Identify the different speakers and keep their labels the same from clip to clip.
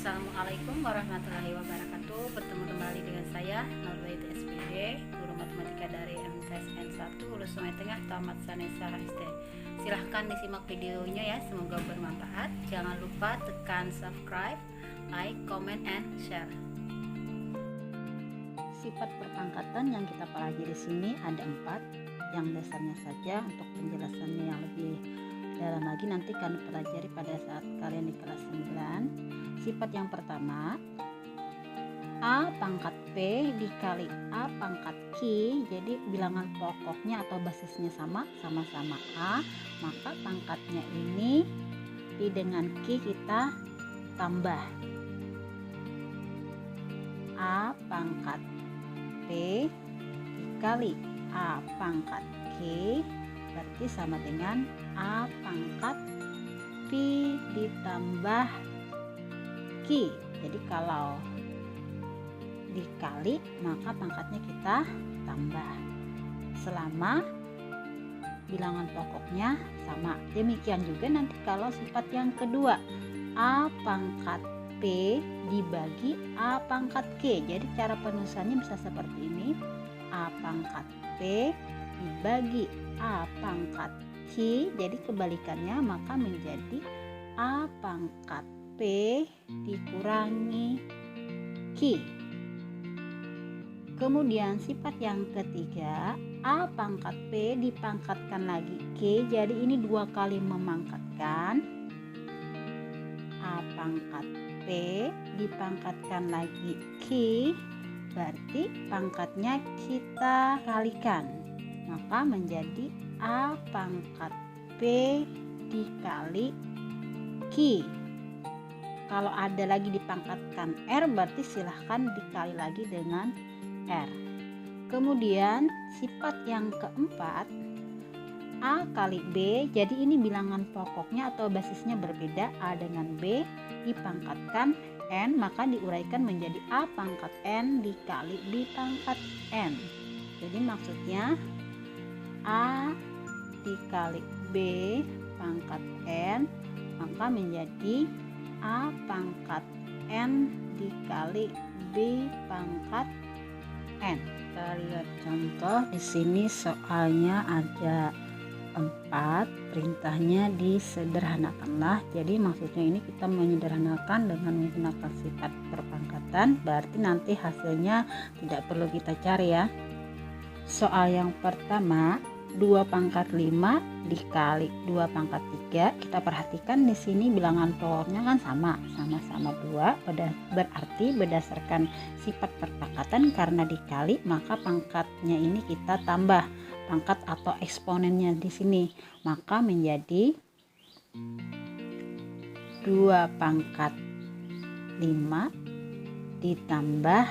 Speaker 1: Assalamualaikum warahmatullahi wabarakatuh. Bertemu kembali dengan saya Nurbaiti SPD, guru matematika dari MTSN 1 Hulu Sungai Tengah, Tamat Sanesa SD. Silahkan disimak videonya ya, semoga bermanfaat. Jangan lupa tekan subscribe, like, comment, and share. Sifat perpangkatan yang kita pelajari di sini ada 4. Yang dasarnya saja, untuk penjelasannya yang lebih dalam lagi nanti kalian pelajari pada saat kalian di kelas 9. Sifat yang pertama, A pangkat P dikali A pangkat Q. Jadi bilangan pokoknya atau basisnya sama-sama A, maka pangkatnya ini P dengan Q kita tambah. A pangkat P dikali A pangkat Q berarti sama dengan A pangkat P ditambah Q. Jadi kalau dikali maka pangkatnya kita tambah selama bilangan pokoknya sama. Demikian juga nanti kalau sifat yang kedua, A pangkat P dibagi A pangkat Q. Jadi cara penulisannya bisa seperti ini, A pangkat P dibagi A pangkat Q. Jadi kebalikannya, maka menjadi A pangkat P dikurangi Q. Kemudian sifat yang ketiga, A pangkat P dipangkatkan lagi Q. Jadi ini 2 kali memangkatkan. A pangkat P dipangkatkan lagi Q, berarti pangkatnya kita kalikan, maka menjadi A pangkat P dikali Q. Kalau ada lagi dipangkatkan R, berarti silahkan dikali lagi dengan R. Kemudian sifat yang keempat, A kali B. Jadi ini bilangan pokoknya atau basisnya berbeda, A dengan B dipangkatkan N, maka diuraikan menjadi A pangkat N dikali B pangkat N. Jadi maksudnya A dikali B pangkat N, maka menjadi A pangkat N dikali B pangkat N. Kita lihat contoh di sini, soalnya ada 4, perintahnya disederhanakanlah. Jadi maksudnya ini kita menyederhanakan dengan menggunakan sifat perpangkatan, berarti nanti hasilnya tidak perlu kita cari ya. Soal yang pertama, 2 pangkat 5 dikali 2 pangkat 3. Kita perhatikan di sini bilangan pokoknya kan sama-sama 2, berarti berdasarkan sifat perpangkatan karena dikali maka pangkatnya ini kita tambah pangkat atau eksponennya di sini, maka menjadi 2 pangkat 5 ditambah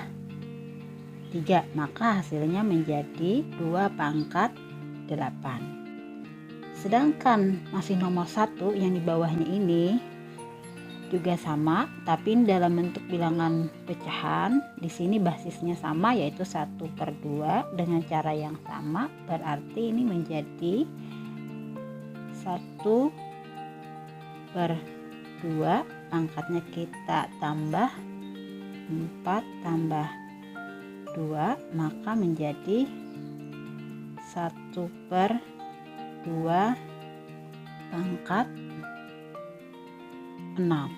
Speaker 1: 3, maka hasilnya menjadi 2 pangkat 8. Sedangkan masih nomor 1 yang di bawahnya ini juga sama, tapi dalam bentuk bilangan pecahan. Di sini basisnya sama, yaitu 1/2 dengan cara yang sama, berarti ini menjadi 1/2, pangkatnya kita tambah 4 tambah 2, maka menjadi 1/2 pangkat 6.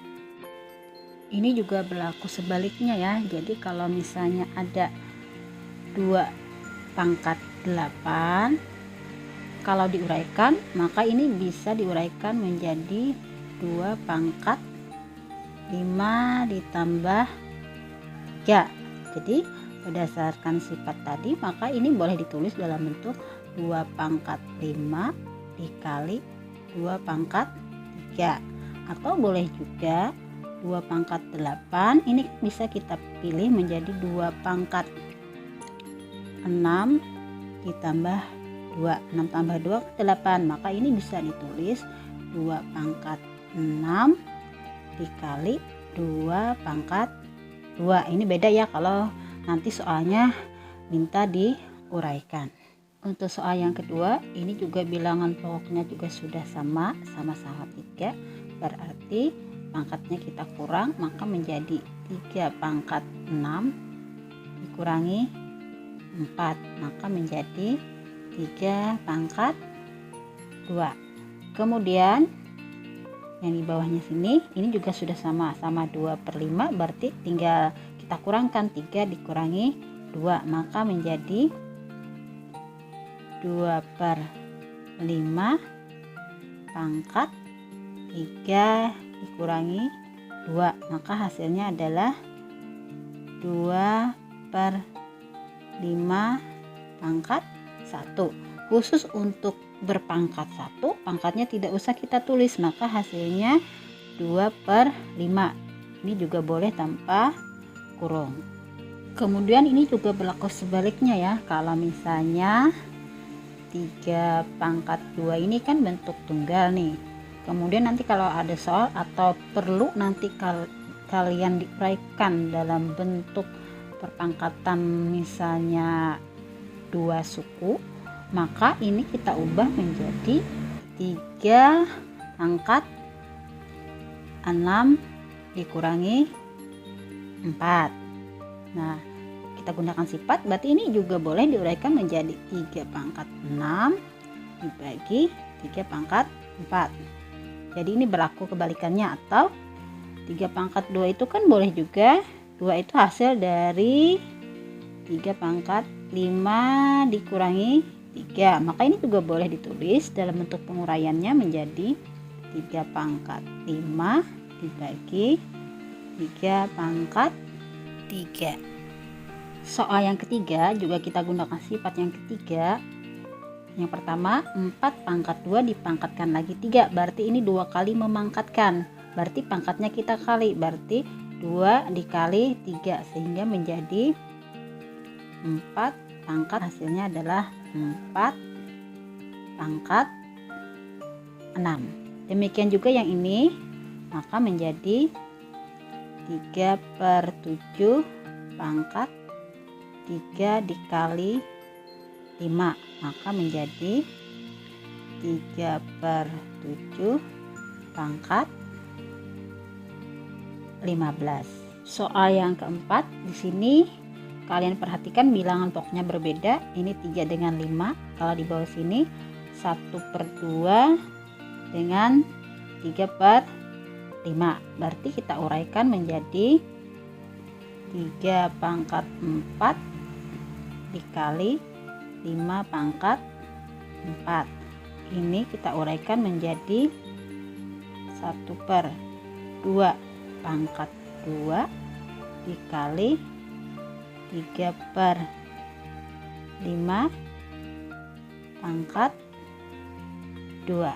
Speaker 1: Ini juga berlaku sebaliknya ya. Jadi kalau misalnya ada 2 pangkat 8, kalau diuraikan maka ini bisa diuraikan menjadi 2 pangkat 5 ditambah 3. Jadi berdasarkan sifat tadi, maka ini boleh ditulis dalam bentuk 2 pangkat 5 dikali 2 pangkat 3, atau boleh juga 2 pangkat 8 ini bisa kita pilih menjadi 2 pangkat 6 ditambah 2. 6 tambah 2 8, maka ini bisa ditulis 2 pangkat 6 dikali 2 pangkat 2. Ini beda ya kalau nanti soalnya minta diuraikan. Untuk soal yang kedua, ini juga bilangan pokoknya juga sudah sama-sama 3, berarti pangkatnya kita kurang, maka menjadi 3 pangkat 6 dikurangi 4, maka menjadi 3 pangkat 2. Kemudian yang di bawahnya sini, ini juga sudah sama 2/5, berarti tinggal kita kurangkan 3 dikurangi 2, maka menjadi 2/5 pangkat 3 dikurangi 2, maka hasilnya adalah 2/5 pangkat 1. Khusus untuk berpangkat 1, pangkatnya tidak usah kita tulis, maka hasilnya 2/5. Ini juga boleh tanpa kurung. Kemudian ini juga berlaku sebaliknya ya. Kalau misalnya 3 pangkat 2 ini kan bentuk tunggal nih. Kemudian nanti kalau ada soal atau perlu nanti kalian diuraikan dalam bentuk perpangkatan misalnya 2 suku, maka ini kita ubah menjadi 3 pangkat 6 dikurangi 4. Nah, kita gunakan sifat, berarti ini juga boleh diuraikan menjadi 3 pangkat 6 dibagi 3 pangkat 4. Jadi ini berlaku kebalikannya, atau 3 pangkat 2 itu kan boleh juga 2 itu hasil dari 3 pangkat 5 dikurangi 3, maka ini juga boleh ditulis dalam bentuk penguraiannya menjadi 3 pangkat 5 dibagi 3 pangkat 3. Soal yang ketiga juga kita gunakan sifat yang ketiga. Yang pertama, 4 pangkat 2 dipangkatkan lagi 3, berarti ini 2 kali memangkatkan, berarti pangkatnya kita kali, berarti 2 dikali 3 sehingga menjadi 4 pangkat, hasilnya adalah 4 pangkat 6. Demikian juga yang ini, maka menjadi 3/7 pangkat 3 dikali 5, maka menjadi 3/7 pangkat 15. Soal yang keempat, di sini kalian perhatikan bilangan pokoknya berbeda. Ini 3 dengan 5. Kalau di bawah sini 1/2 dengan 3/5. Berarti kita uraikan menjadi 3 pangkat 4 dikali 5 pangkat 4. Ini kita uraikan menjadi 1/2 pangkat 2 dikali 3/5 pangkat 2.